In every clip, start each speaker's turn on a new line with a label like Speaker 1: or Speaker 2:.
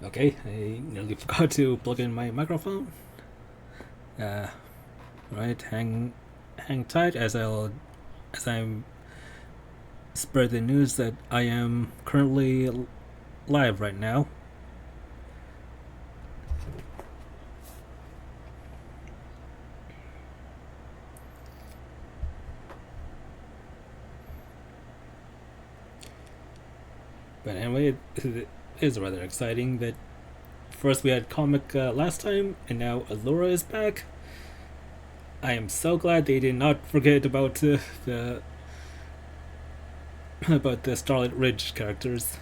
Speaker 1: Okay, I nearly forgot to plug in my microphone. Uh, right, hang tight as I'm spread the news that I am currently live right now. But anyway, it is rather exciting that first we had comic last time, and now Allura is back. I am so glad they did not forget about the about the Starlight Ridge characters.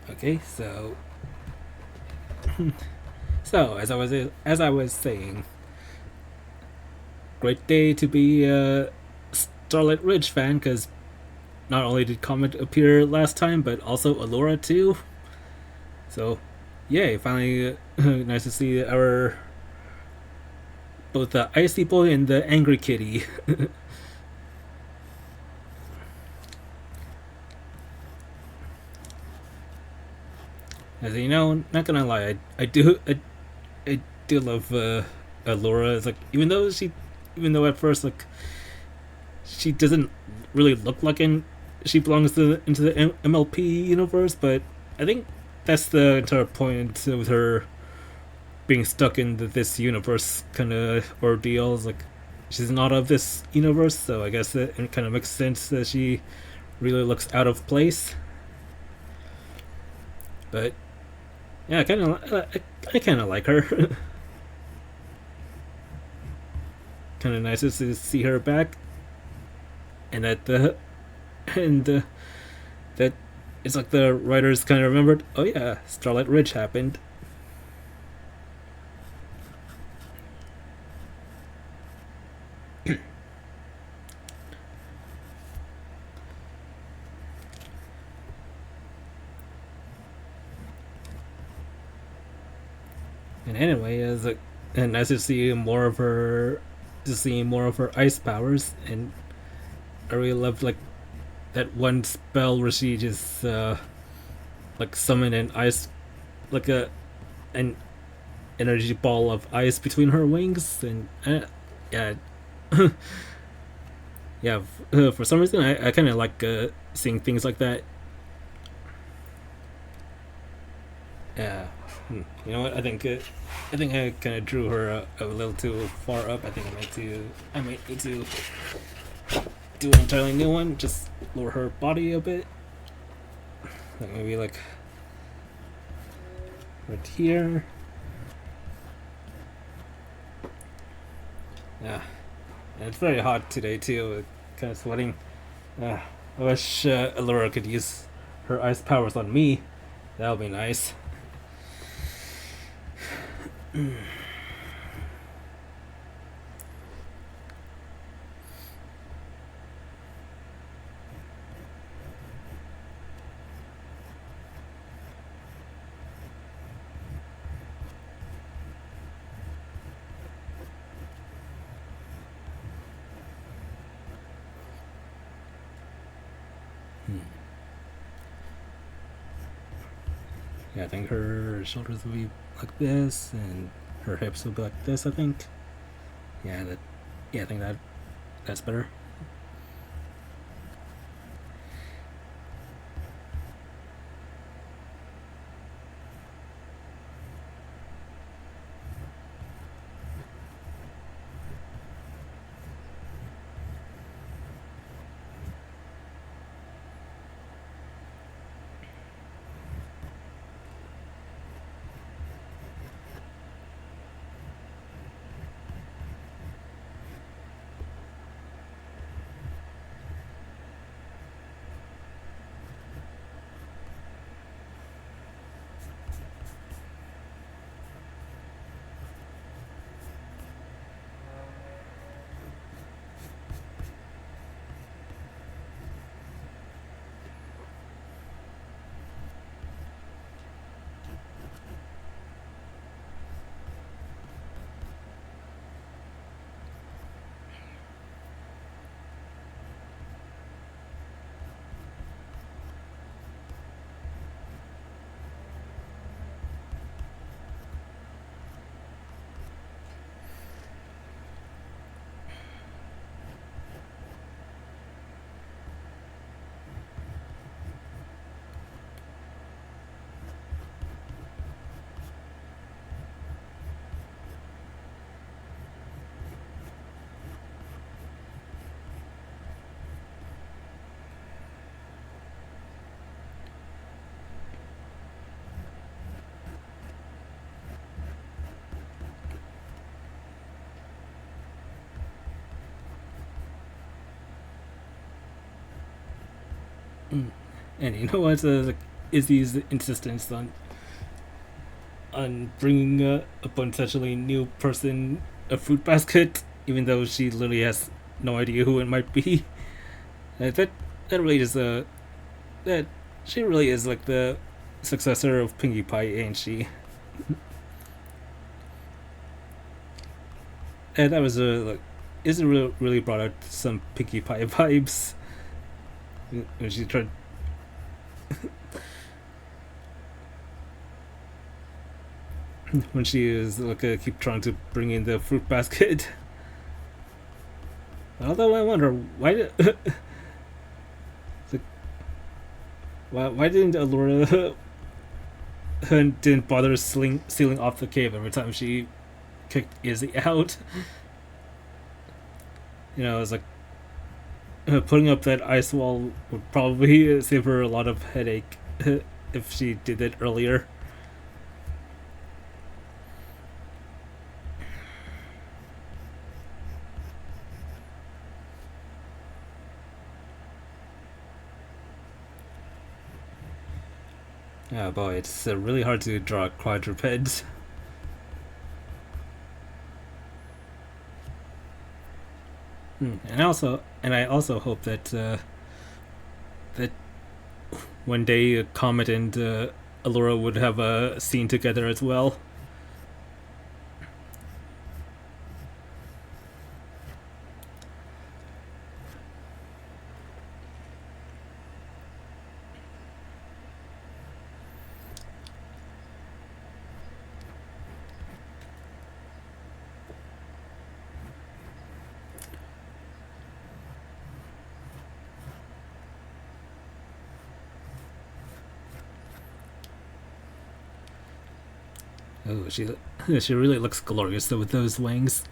Speaker 1: Okay, so as I was saying, great day to be a Starlight Ridge fan because not only did Comet appear last time, but also Allura too. So, yay! Finally, nice to see our both the icy boy and the angry kitty. As you know, not gonna lie, I do love Allura. It's like even though at first like she doesn't really look like she belongs into the MLP universe, but I think that's the entire point with her being stuck in this universe kind of ordeals. Like she's not of this universe, so I guess it kind of makes sense that she really looks out of place. But yeah, I kind of like her. Kind of nice to see her back, and and that it's like the writers kind of remembered. Oh yeah, Starlight Ridge happened. And anyway, it's like and nice to see more of her ice powers, and I really loved like that one spell where she just like summon an ice like an energy ball of ice between her wings, and yeah, yeah. For some reason, I kind of like seeing things like that. Yeah, You know what? I think I kind of drew her a little too far up. I think I might need to do an entirely new one. Just lower her body a bit. Like maybe like right here. Yeah, and it's very hot today too. Kind of sweating. I wish Allura could use her ice powers on me. That would be nice. Yeah, I think her shoulders will be like this, and her hips will be like this. I think. Yeah, that. Yeah, I think that's better. And you know what? Like Izzy's insistence on bringing a potentially new person a fruit basket, even though she literally has no idea who it might be. That really is that she really is like the successor of Pinkie Pie, ain't she? And that was like, Izzy really brought out some Pinkie Pie vibes when she tried. When she is like keep trying to bring in the fruit basket. Although I wonder why did like, why didn't Allura didn't bother sealing off the cave every time she kicked Izzy out? You know, it's like putting up that ice wall would probably save her a lot of headache if she did it earlier. Oh boy, it's really hard to draw quadrupeds. And I also hope that that one day Comet and Allura would have a scene together as well. Oh, she she really looks glorious though with those wings.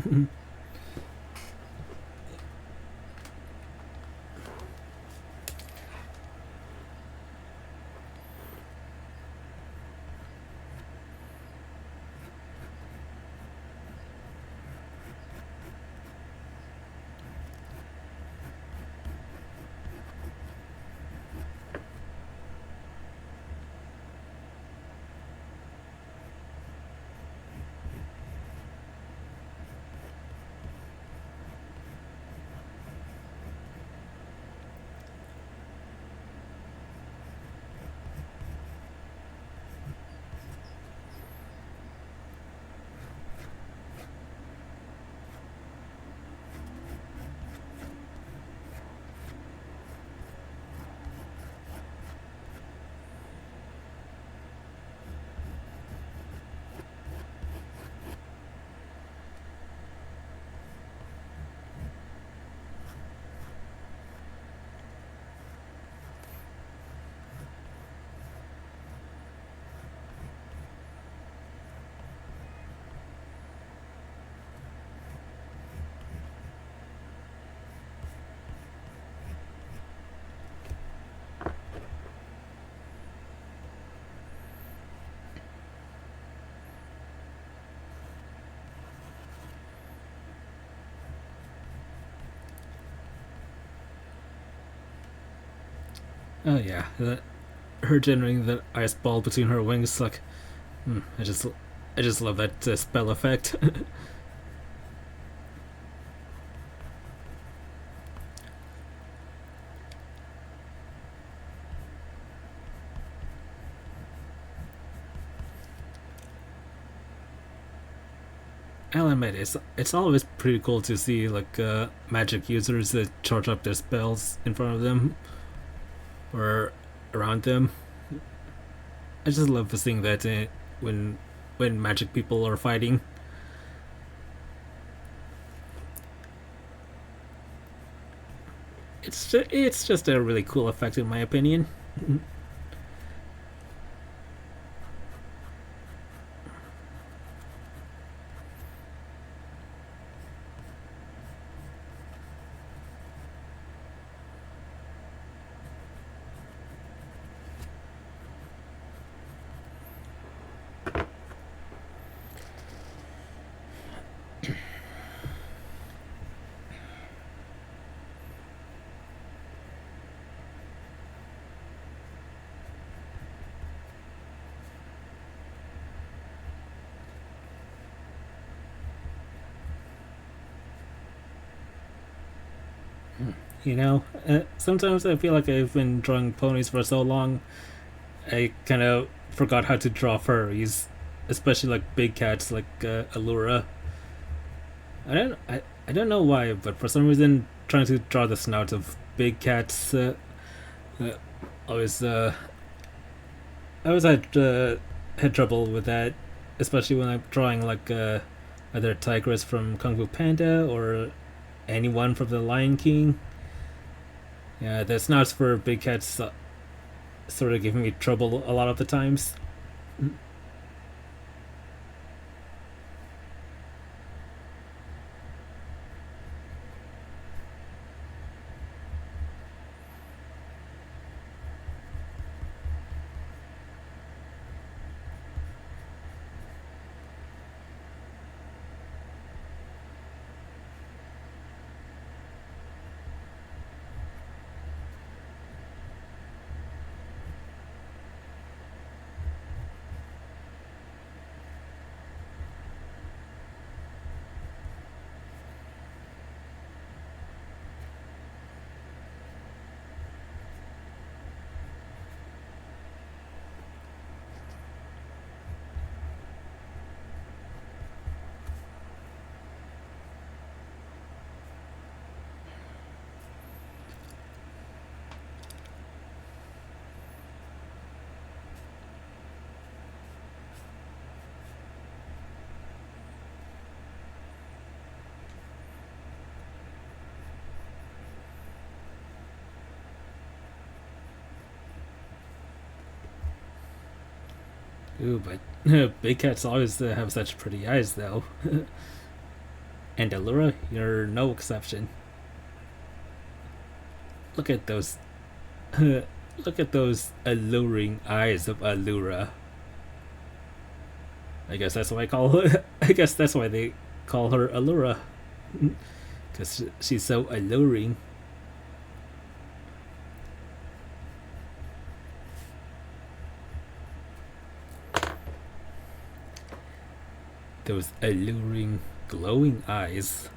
Speaker 1: Oh yeah, her generating that ice ball between her wings, like, I just love that spell effect. I'll admit, it's always pretty cool to see like magic users that charge up their spells in front of them or around them. I just love seeing that when when magic people are fighting. It's just a really cool effect in my opinion. You know, sometimes I feel like I've been drawing ponies for so long, I kind of forgot how to draw furries, especially like big cats like Allura. I don't know why, but for some reason, trying to draw the snout of big cats uh, always I always had trouble with that, especially when I'm drawing like either Tigress from Kung Fu Panda or anyone from The Lion King. Yeah, the snouts for big cats sort of giving me trouble a lot of the times. Ooh, but big cats always have such pretty eyes, though. And Allura, you're no exception. Look at those. Look at those alluring eyes of Allura. I guess that's why I call her. I guess that's why they call her Allura, because she's so alluring. Those alluring, glowing eyes.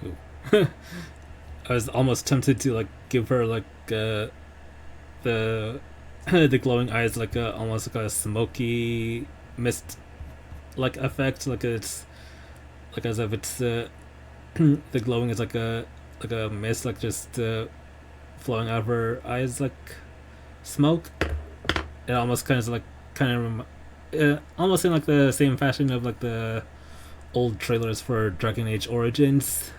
Speaker 1: Ooh. I was almost tempted to like give her like the the glowing eyes like almost like a smoky mist like effect, like it's like as if it's the glowing is like a mist like just flowing out of her eyes like smoke. It almost kind of almost in like the same fashion of like the old trailers for Dragon Age Origins.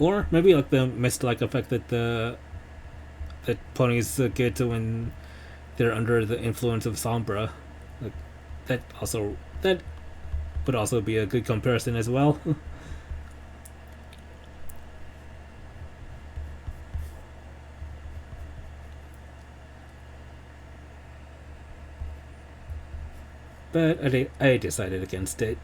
Speaker 1: Or maybe like the mist like effect that ponies get when they're under the influence of Sombra. Like that would also be a good comparison as well. But I decided against it.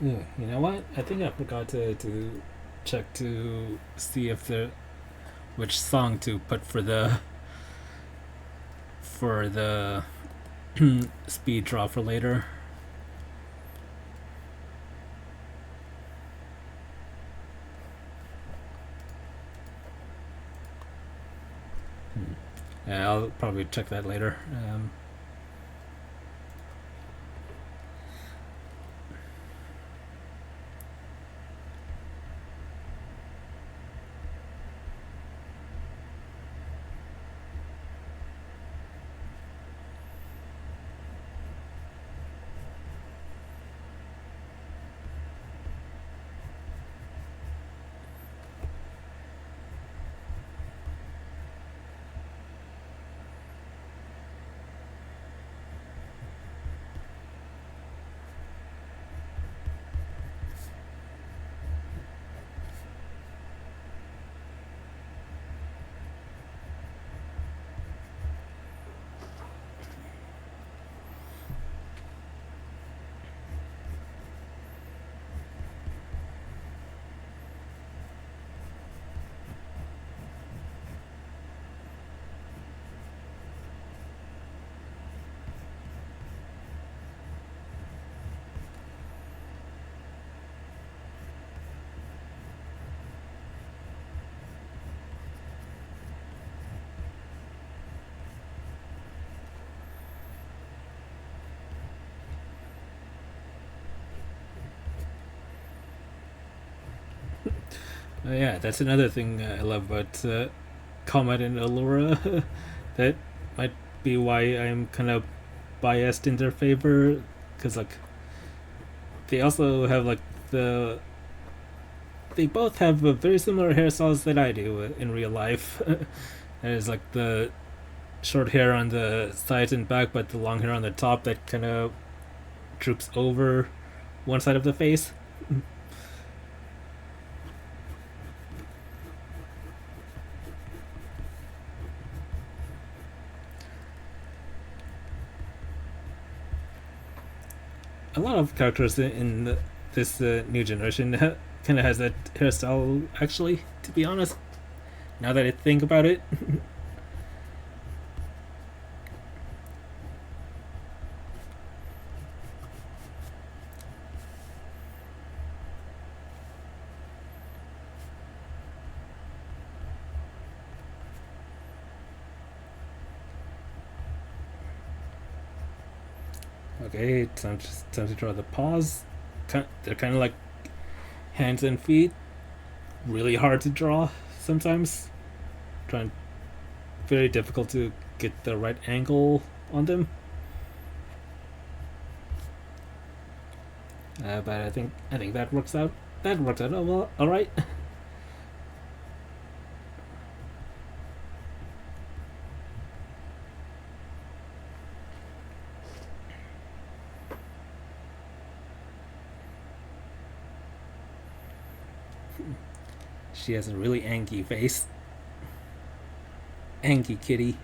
Speaker 1: Yeah, you know what? I think I forgot to check to see if the which song to put for the speed draw for later. Yeah, I'll probably check that later. Yeah, that's another thing I love about Comet and Allura. That might be why I'm kind of biased in their favor, because like they also have like they both have very similar hairstyles that I do in real life. There's like the short hair on the sides and back, but the long hair on the top that kind of droops over one side of the face. A lot of characters in this new generation kind of has that hairstyle, actually, to be honest, now that I think about it. Okay, time to draw the paws. They're kind of like hands and feet. Really hard to draw sometimes. Trying very difficult to get the right angle on them. But I think that works out. That worked out well. All right. She has a really angry face. Angry kitty.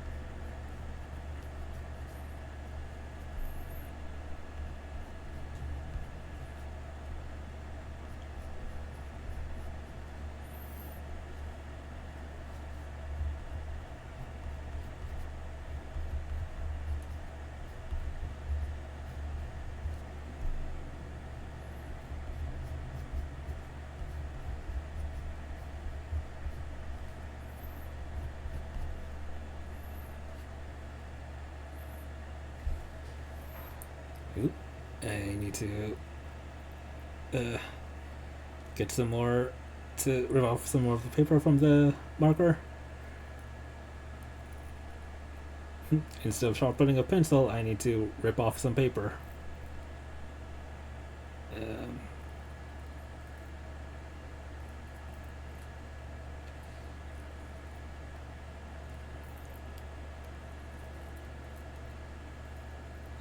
Speaker 1: Oop. I need to uh, get some more to rip off some more of the paper from the marker. Instead of sharpening a pencil, I need to rip off some paper. Um,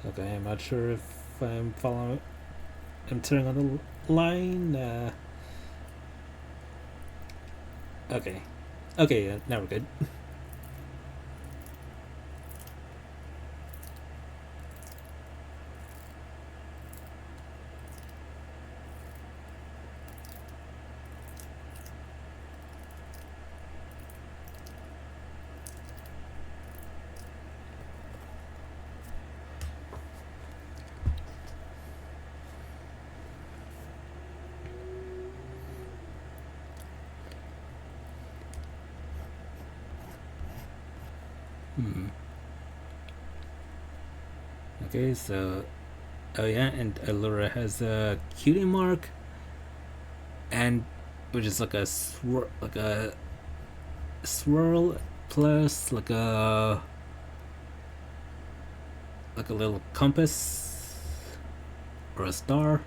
Speaker 1: okay, I'm not sure if I'm following. I'm turning on the line. Okay, okay, now we're good. Hmm. Okay, so oh yeah, and Allura has a cutie mark, and which is like a swirl plus like a little compass or a star.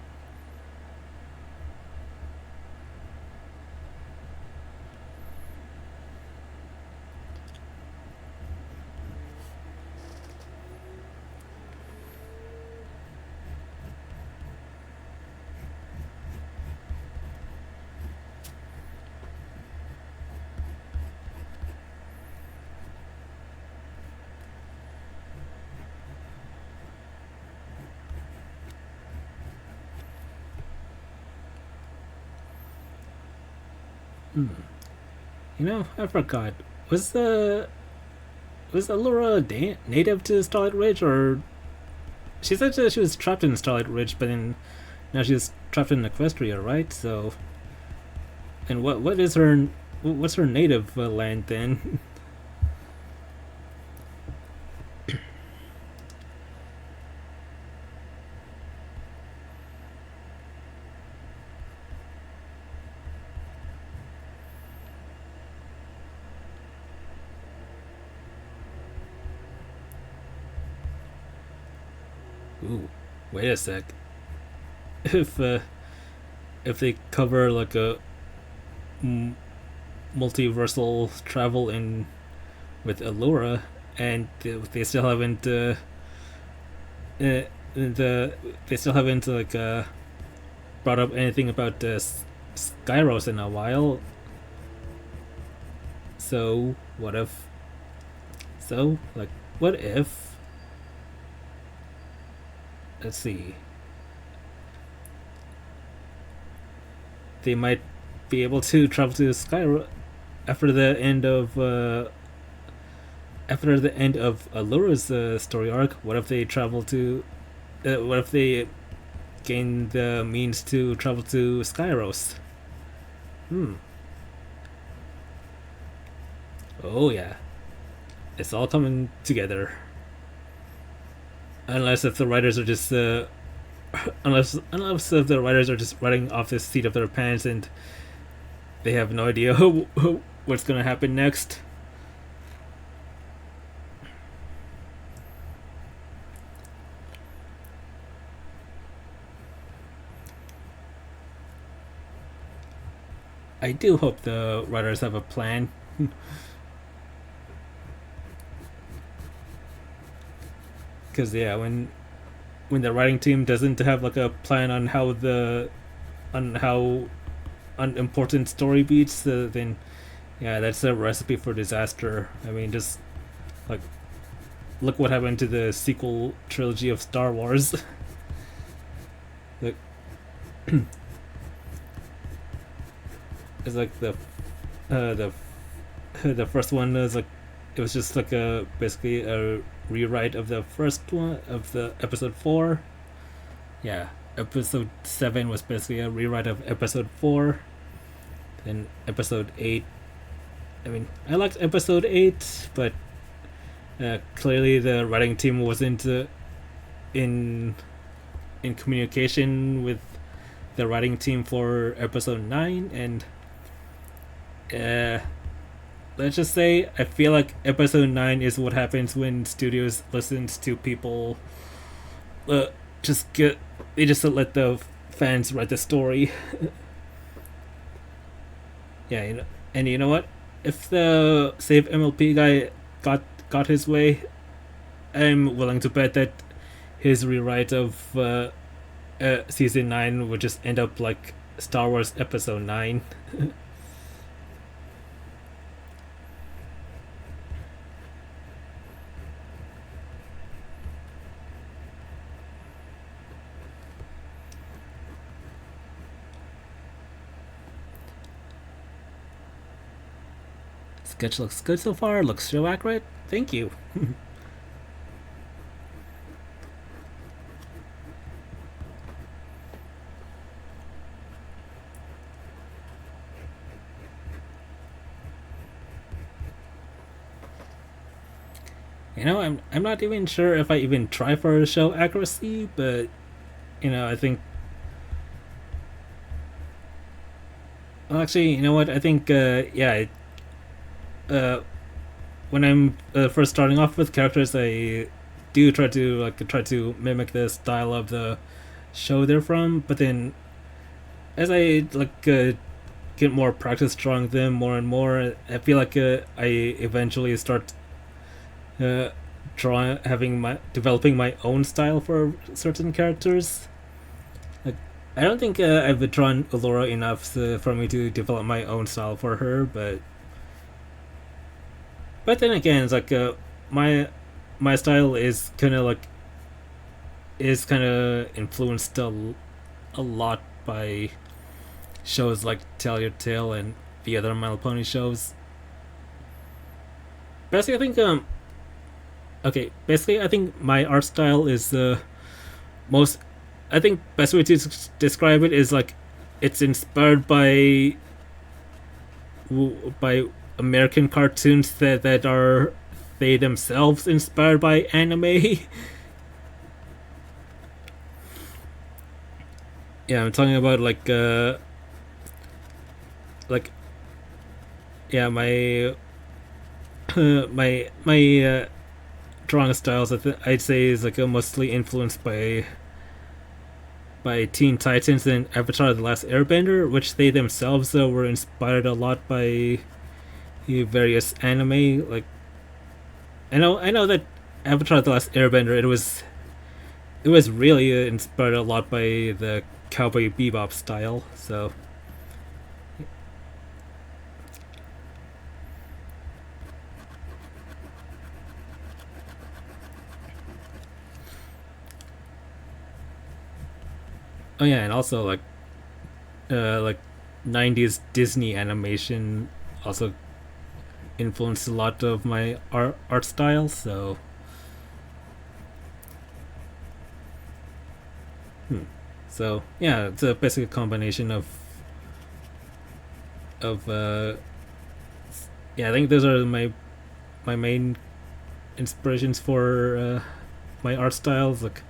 Speaker 1: Hmm. I forgot. Was the was Allura native to Starlight Ridge, or she said that she was trapped in Starlight Ridge, but then now she's trapped in Equestria, right? So, and what is her what's her native land then? Ooh, wait a sec. If if they cover like m- multiversal travel in with Allura, and they still haven't they still haven't brought up anything about Skyros in a while. So what if? So like, what if? Let's see. They might be able to travel to Skyros after the end of Allura's story arc. What if they travel to? What if they gain the means to travel to Skyros? Hmm. Oh yeah, it's all coming together. Unless if the writers are just unless if the writers are just writing off the seat of their pants and they have no idea what's gonna happen next. I do hope the writers have a plan. Because yeah, when the writing team doesn't have like a plan on how unimportant story beats, then yeah, that's a recipe for disaster. I mean, just like look what happened to the sequel trilogy of Star Wars. Like it's like the first one was like it was just like a basically a rewrite of the first one of the episode 4. Yeah, episode 7 was basically a rewrite of episode 4. Then episode 8, I mean, I liked episode 8, but clearly the writing team wasn't in in communication with the writing team for episode 9, and uh, let's just say I feel like episode 9 is what happens when studios listens to people uh, just get they just let the fans write the story. Yeah, and you know what, if the Save MLP guy got his way, I'm willing to bet that his rewrite of season 9 would just end up like Star Wars episode 9. Sketch looks good so far, looks so accurate. Thank you. I'm not even sure if I even try for show accuracy, but I think. Well, actually, you know what? I think yeah. Uh, when I'm first starting off with characters, I do try to mimic the style of the show they're from, but then as I get more practice drawing them more and more, I feel like I eventually start developing my own style for certain characters. Like, I don't think I've drawn Allura enough for me to develop my own style for her, but then again, it's like my style is kind of influenced a lot by shows like Tell Your Tale and the other My Little Pony shows. Basically, I think basically I think my art style is most. I think best way to describe it is like it's inspired by American cartoons that are they themselves inspired by anime. Yeah, I'm talking about like yeah, my my drawing styles I'd say is like mostly influenced by by Teen Titans and Avatar: The Last Airbender, which they themselves were inspired a lot by various anime. Like I know that Avatar: The Last Airbender, it was really inspired a lot by the Cowboy Bebop style. So oh yeah, and also like 90s Disney animation also influenced a lot of my art style. So hmm. So yeah, it's a basic combination of yeah. I think those are my main inspirations for my art styles, like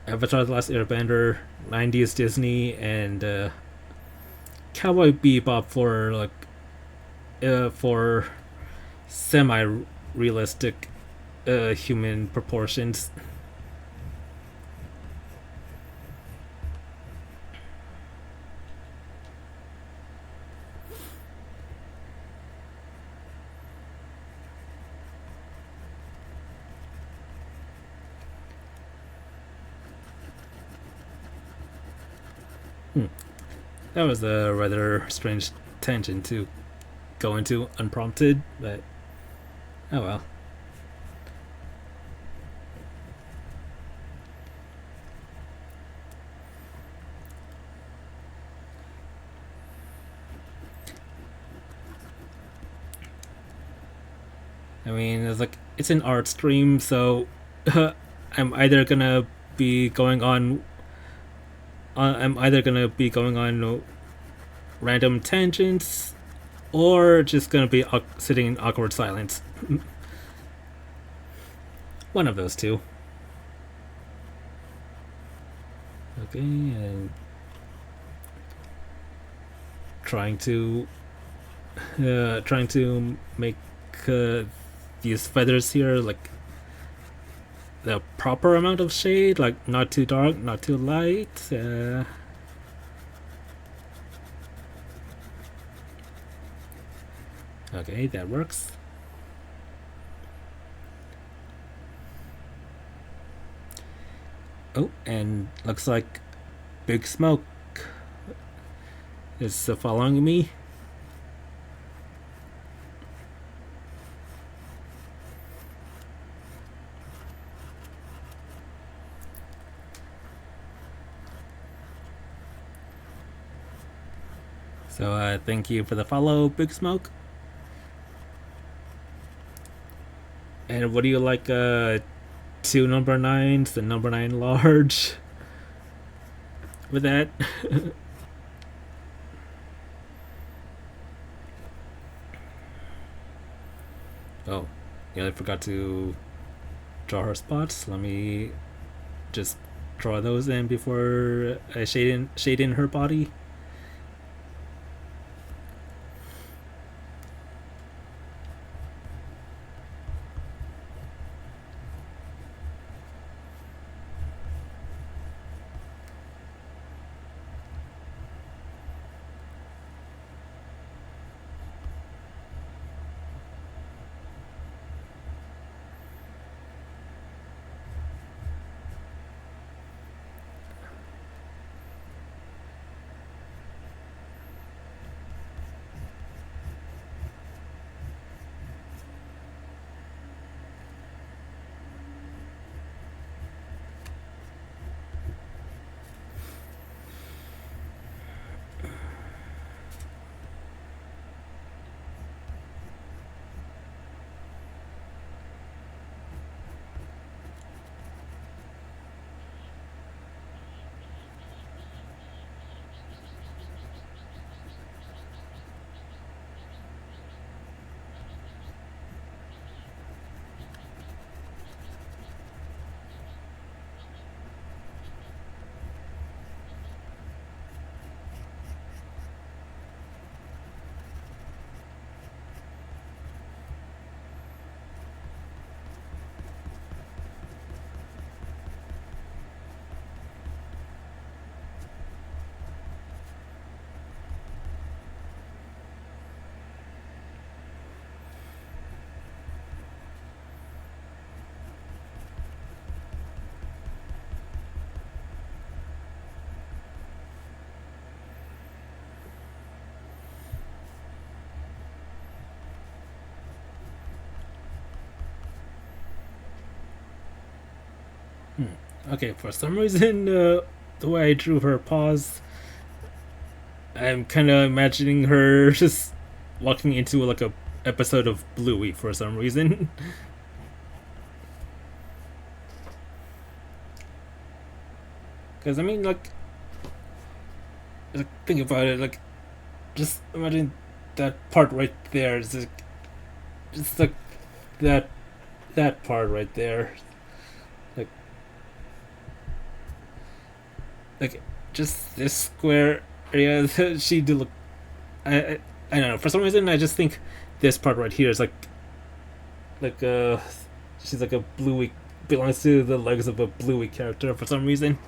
Speaker 1: Avatar: The Last Airbender, 90s Disney, and Cowboy Bebop for semi realistic human proportions. Hmm. That was a rather strange tangent to go into unprompted, but oh well. I mean, it's an art stream, so I'm either gonna be going on. I'm either gonna be going on random tangents, or just gonna be sitting in awkward silence. One of those two. Okay, and trying to make uh, these feathers here like the proper amount of shade, like not too dark, not too light. Okay, that works. Oh, and looks like Big Smoke is following me. So thank you for the follow, Big Smoke. And what do you like? Two number nines, the number nine large. With that, oh, yeah, I forgot to draw her spots. Let me just draw those in before I shade in her body. Okay, for some reason, the way I drew her paws, I'm kind of imagining her just walking into like a episode of Bluey for some reason. Because I mean, like, think about it. Like, just imagine that part right there. It's just like that that part right there. Like like just this square area. She do look. I don't know. For some reason, I just think this part right here is like she's like a Bluey, belongs to the legs of a Bluey character for some reason.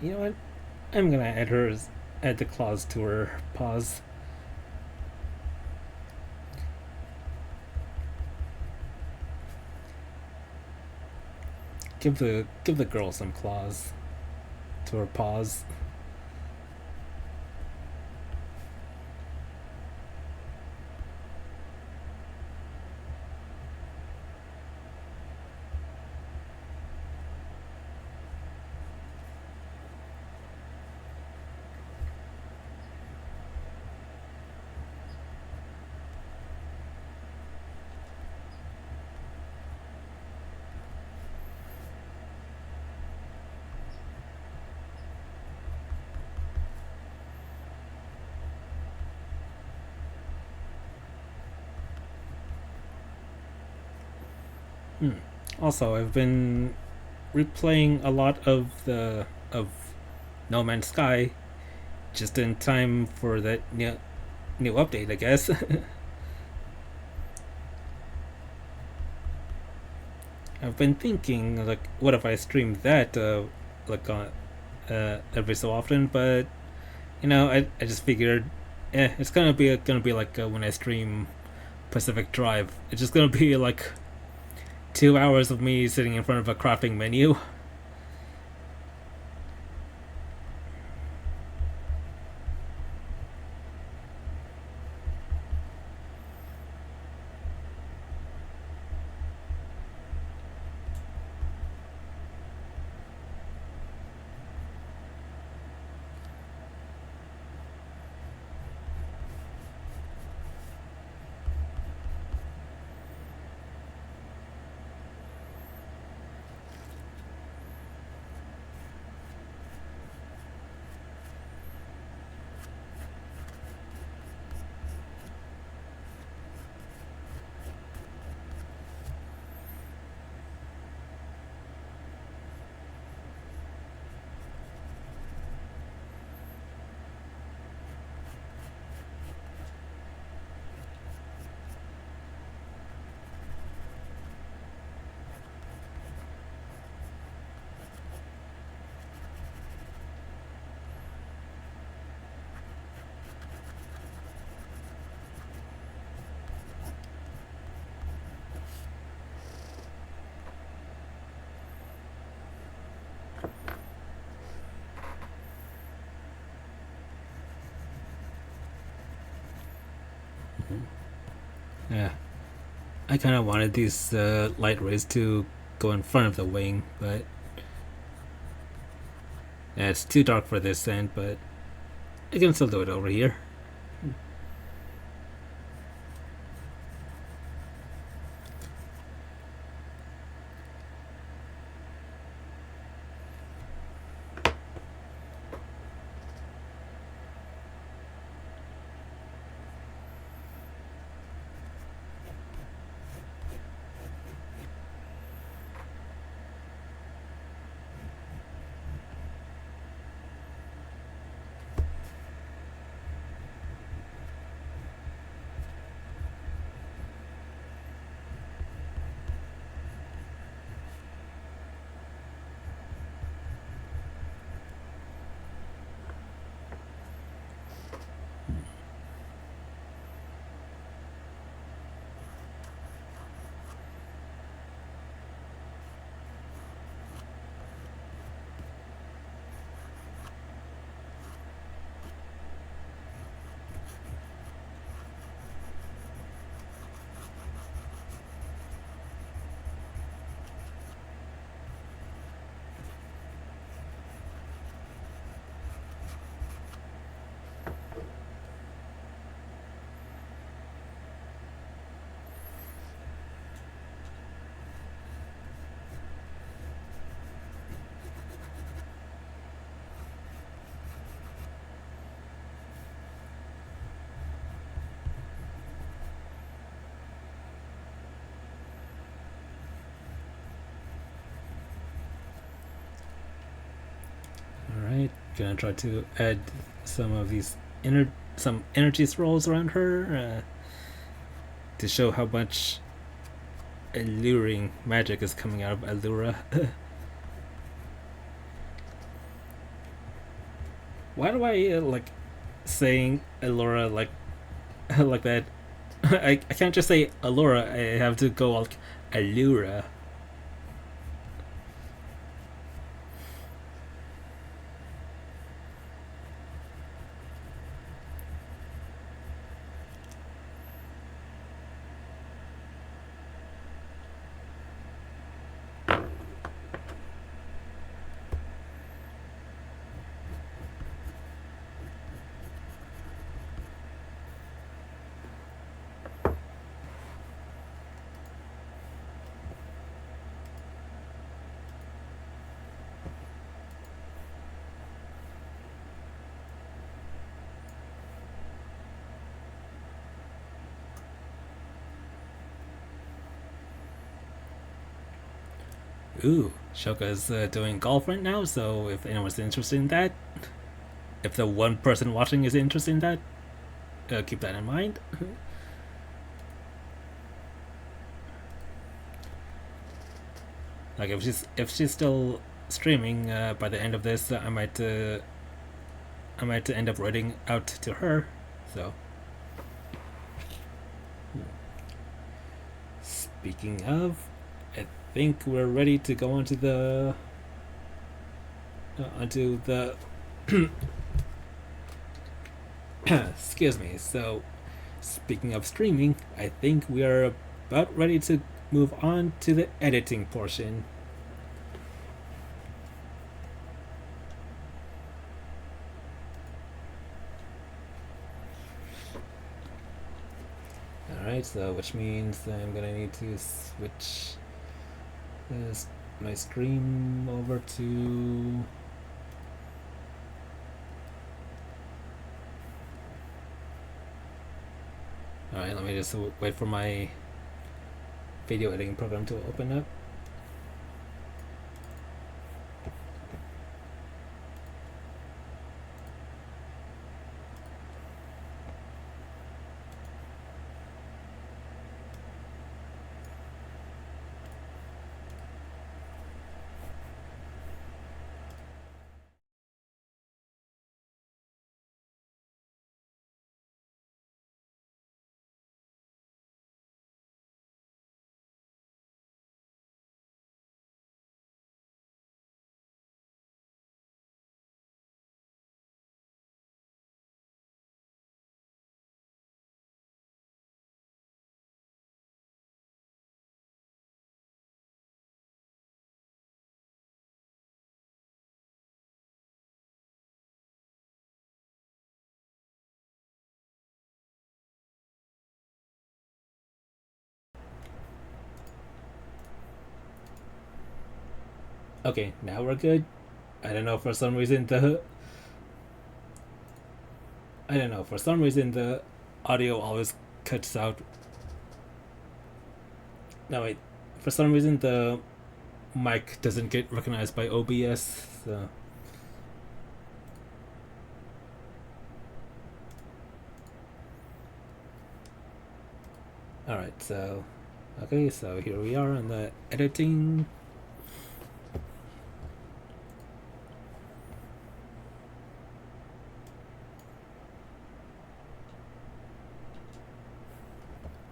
Speaker 1: You know what? I'm gonna add the claws to her paws. Give the girl some claws to her paws. Hmm. Also, I've been replaying a lot of No Man's Sky just in time for that new update, I guess. I've been thinking like, what if I streamed that like on every so often? But I just figured, it's gonna be like when I stream Pacific Drive. It's just gonna be like 2 hours of me sitting in front of a crafting menu. Yeah, I kind of wanted these light rays to go in front of the wing, but yeah, it's too dark for this end. But I can still do it over here. All right, gonna try to add some of these some energy swirls around her to show how much alluring magic is coming out of Allura. Why do I like saying Allura like like that? I can't just say Allura. I have to go like Allura. Ooh, Shoka's doing golf right now, so if anyone's interested in that, if the one person watching is interested in that, keep that in mind. Like if she's still streaming by the end of this, I might end up writing out to her. So, speaking of, I think we're ready to go onto the excuse me. So, speaking of streaming, I think we are about ready to move on to the editing portion. Alright, so which means I'm gonna need to switch this, my screen over to. Alright, let me just wait for my video editing program to open up. Okay, now we're good. I don't know, for some reason the audio always cuts out. No, wait. For some reason the mic doesn't get recognized by OBS, so. Alright, so. Okay, so here we are in the editing.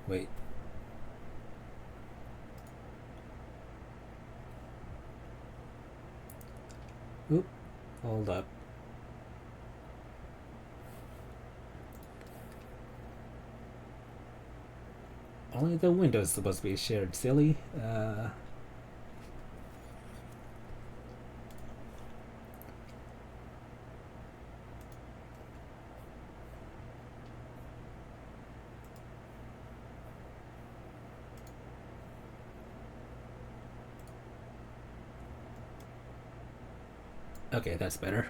Speaker 1: Wait. Oop, hold up. Only the window's supposed to be shared, silly. Okay, that's better.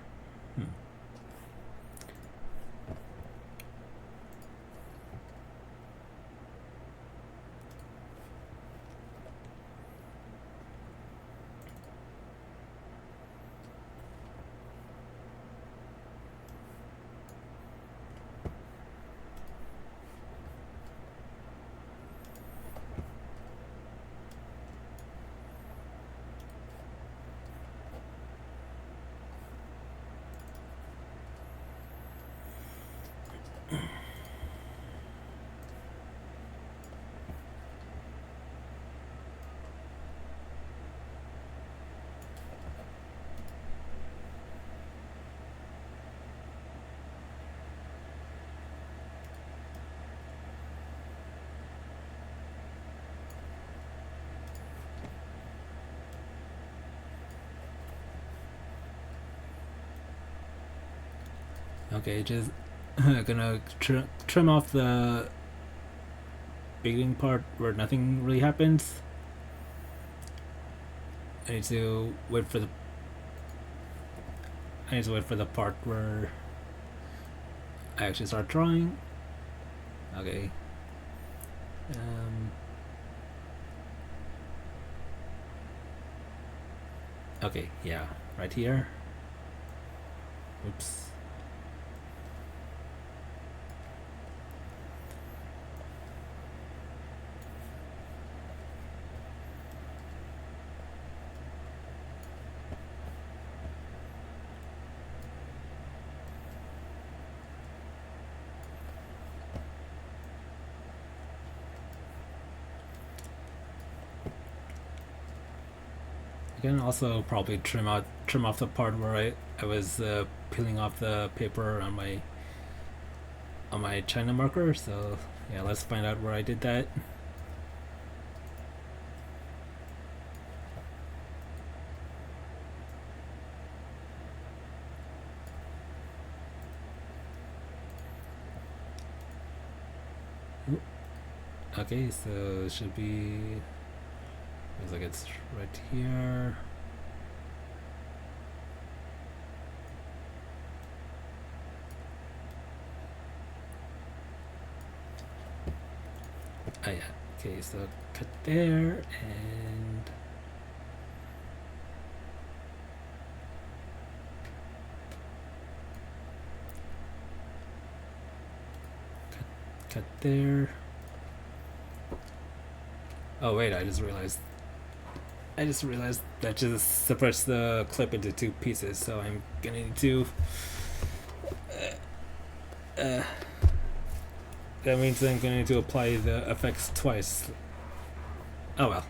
Speaker 1: Okay, just gonna trim off the beginning part where nothing really happens. I need to wait for the part where I actually start drawing. Okay. Okay, yeah, right here. Oops. I can also probably trim off the part where I was peeling off the paper on my China marker. So yeah, let's find out where I did that. Okay, so it should be. Looks like it's right here. Oh yeah. Okay, so cut there and cut there. Oh wait, I just realized that just separates the clip into two pieces, so I'm gonna need to that means I'm gonna need to apply the effects twice. Oh well.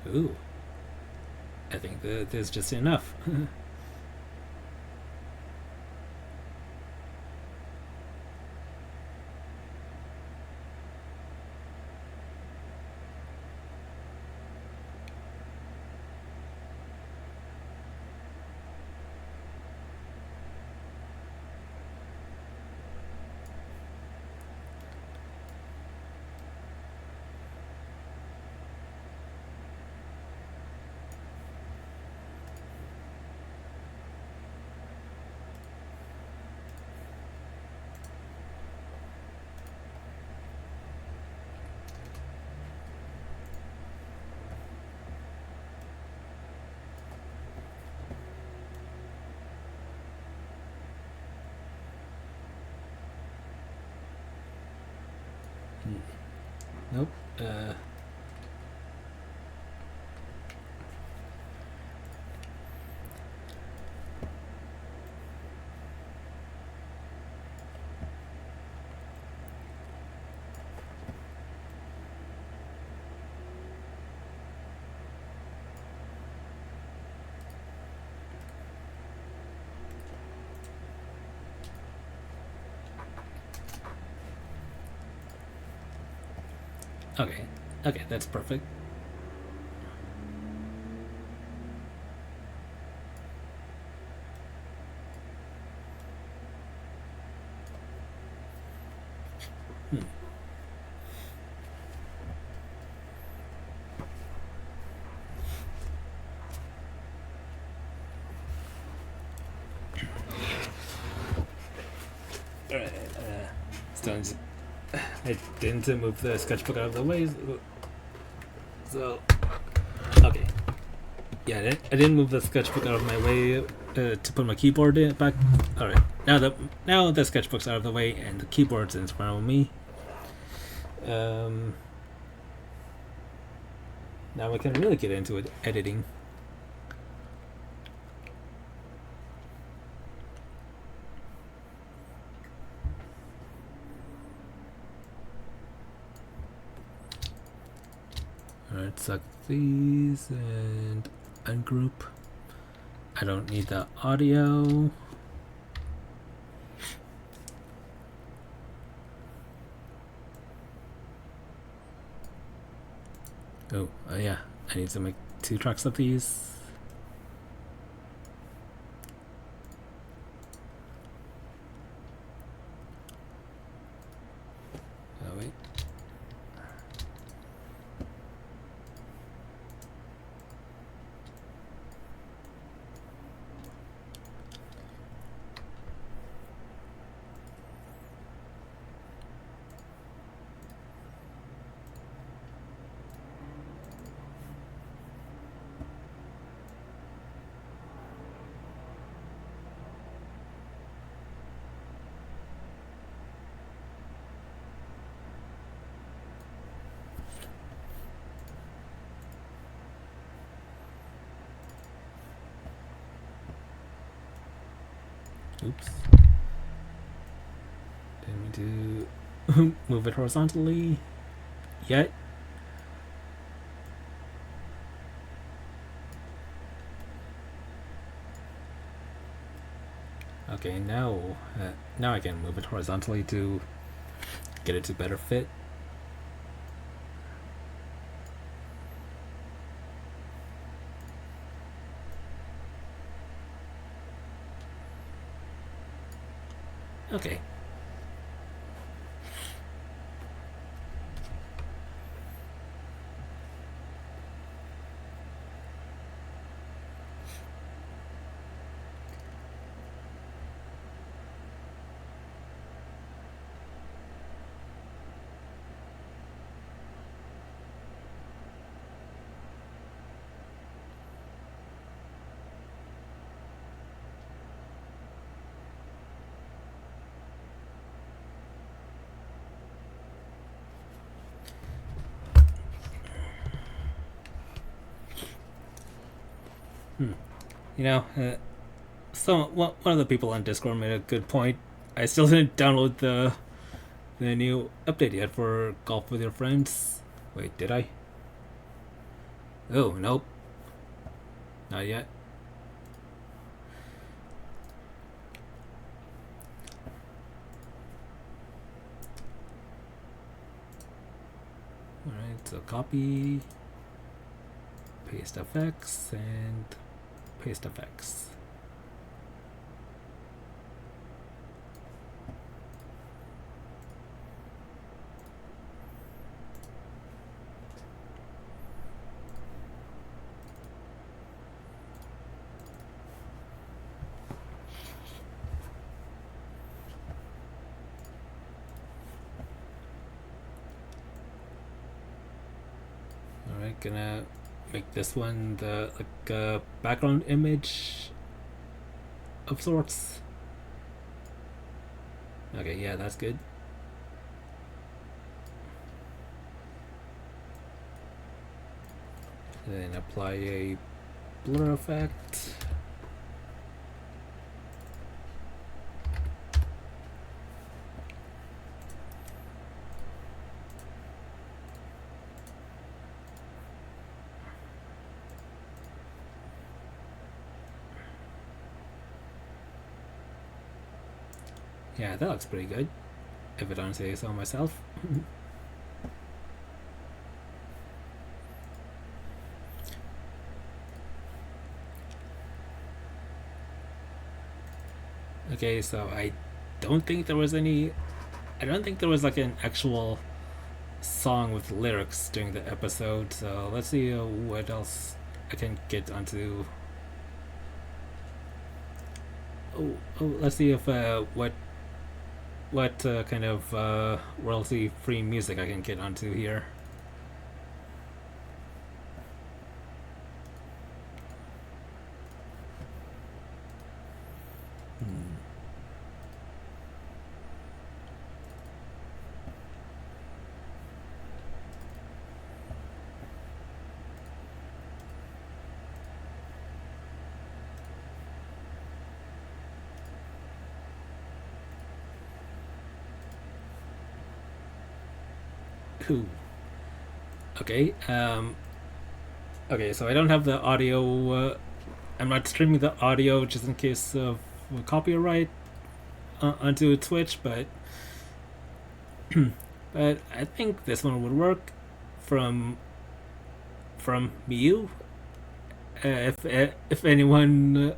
Speaker 1: Ooh, I think that there's just enough. Nope. Okay. Okay, that's perfect. Hmm. Alright, Stones. I didn't move the sketchbook out of the way, so okay. Yeah, I didn't move the sketchbook out of my way to put my keyboard back. All right, now the sketchbook's out of the way and the keyboard's in front of me. Now we can really get into it, editing. Alright, select these and ungroup. I don't need the audio. Oh, yeah, I need to make 2 tracks of these. Oh, wait. Oops. Didn't mean to move it horizontally yet. Okay, now I can move it horizontally to get it to better fit. Okay. You know, one of the people on Discord made a good point. I still didn't download the new update yet for Golf with Your Friends. Wait, did I? Oh, nope. Not yet. Alright, so copy, paste effects, and paste effects. Alright, gonna make this one the background image of sorts. Okay, yeah, that's good. And then apply a blur effect. Yeah, that looks pretty good, if I don't say so myself. Okay, so I don't think there was any. I don't think there was like an actual song with lyrics during the episode. So let's see what else I can get onto. Let's see if what kind of royalty free music I can get onto here. Hmm. Ooh. Okay. Okay, so I don't have the audio. I'm not streaming the audio just in case of copyright onto Twitch, but but I think this one would work from Miu. If anyone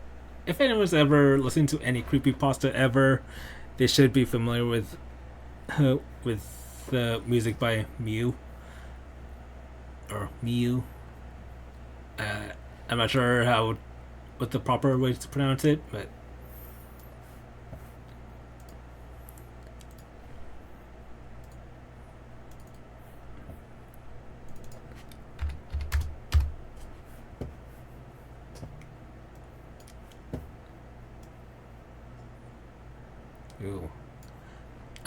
Speaker 1: if anyone's ever listened to any creepypasta ever, they should be familiar with the music by Miu or Miu. Uh, I'm not sure how what the proper way to pronounce it, but ooh.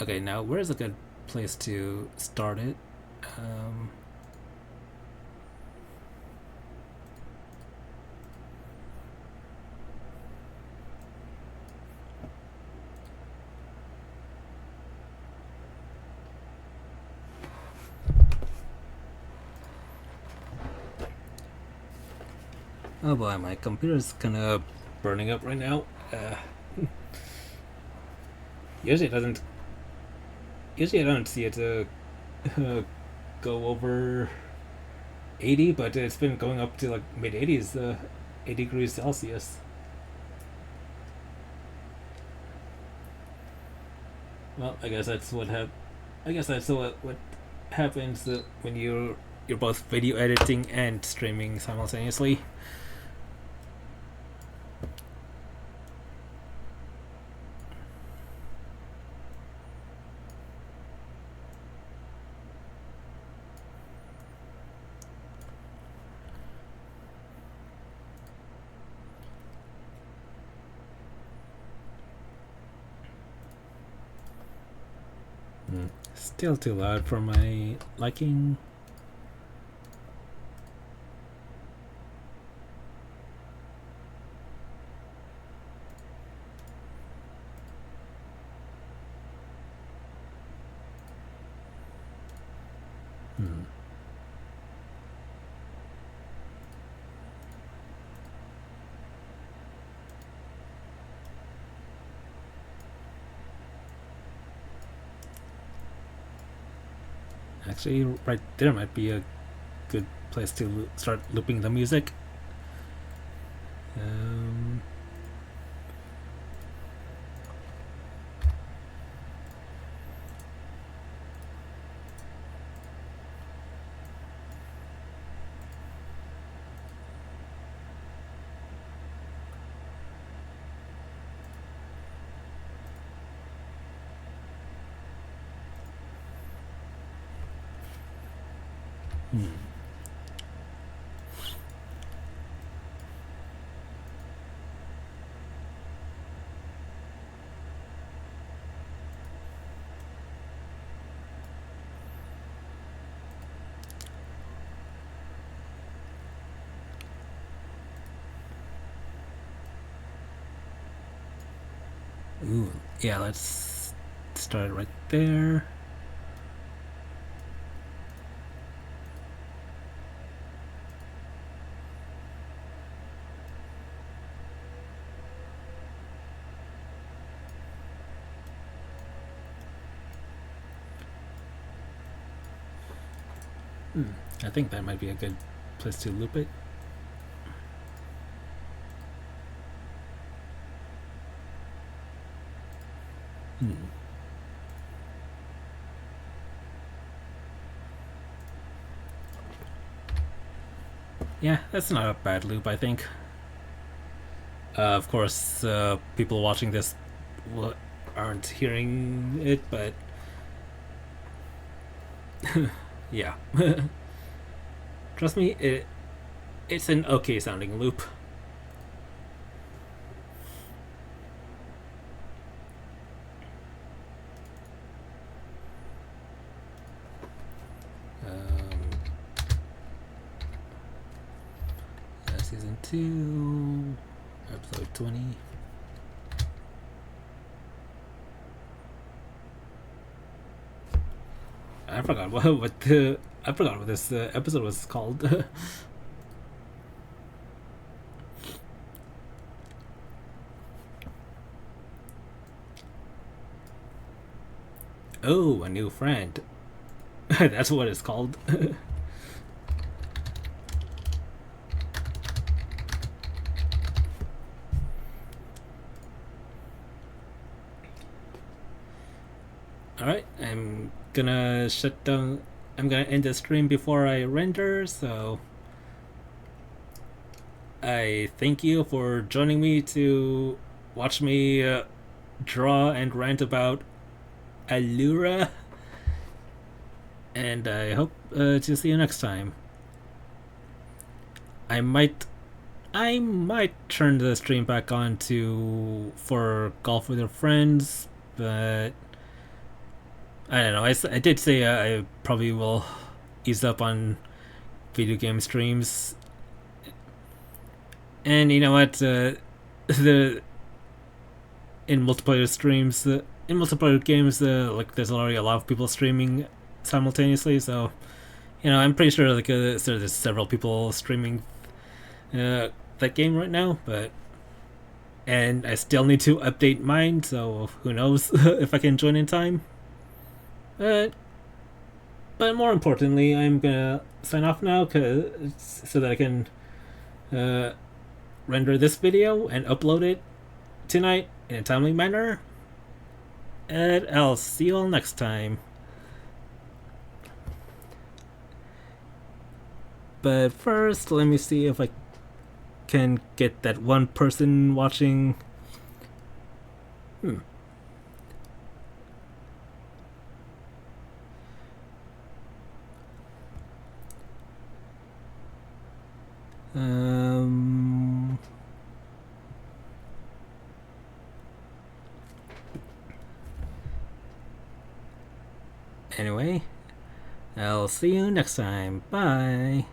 Speaker 1: Okay, now where's a good place to start it? Um, oh boy, my computer's kind of burning up right now. Usually it doesn't. Usually I don't see it go over 80, but it's been going up to like mid 80s, 80 degrees Celsius. Well, I guess that's I guess that's what happens when you're both video editing and streaming simultaneously. Still too loud for my liking. Hmm. Actually, right there might be a good place to start looping the music. Um, hmm. Ooh, yeah, let's start right there. Hmm, I think that might be a good place to loop it. Hmm. Yeah, that's not a bad loop, I think. Of course, people watching this aren't hearing it, but yeah. Trust me, it's an okay sounding loop. Season 2, episode 20. I forgot what this episode was called. Oh, a new friend. That's what it's called. Alright, I'm gonna shut down. I'm gonna end the stream before I render, so I thank you for joining me to watch me draw and rant about Allura, and I hope to see you next time. I might turn the stream back on to for golf with your friends, but I don't know. I did say I probably will ease up on video game streams, and you know what? The in multiplayer streams, in multiplayer games, like there's already a lot of people streaming simultaneously. So you know, I'm pretty sure like there's several people streaming that game right now, but and I still need to update mine. So who knows if I can join in time. But more importantly, I'm gonna sign off now, so that I can render this video and upload it tonight in a timely manner. And I'll see you all next time. But first, let me see if I can get that one person watching. Um. Anyway, I'll see you next time. Bye.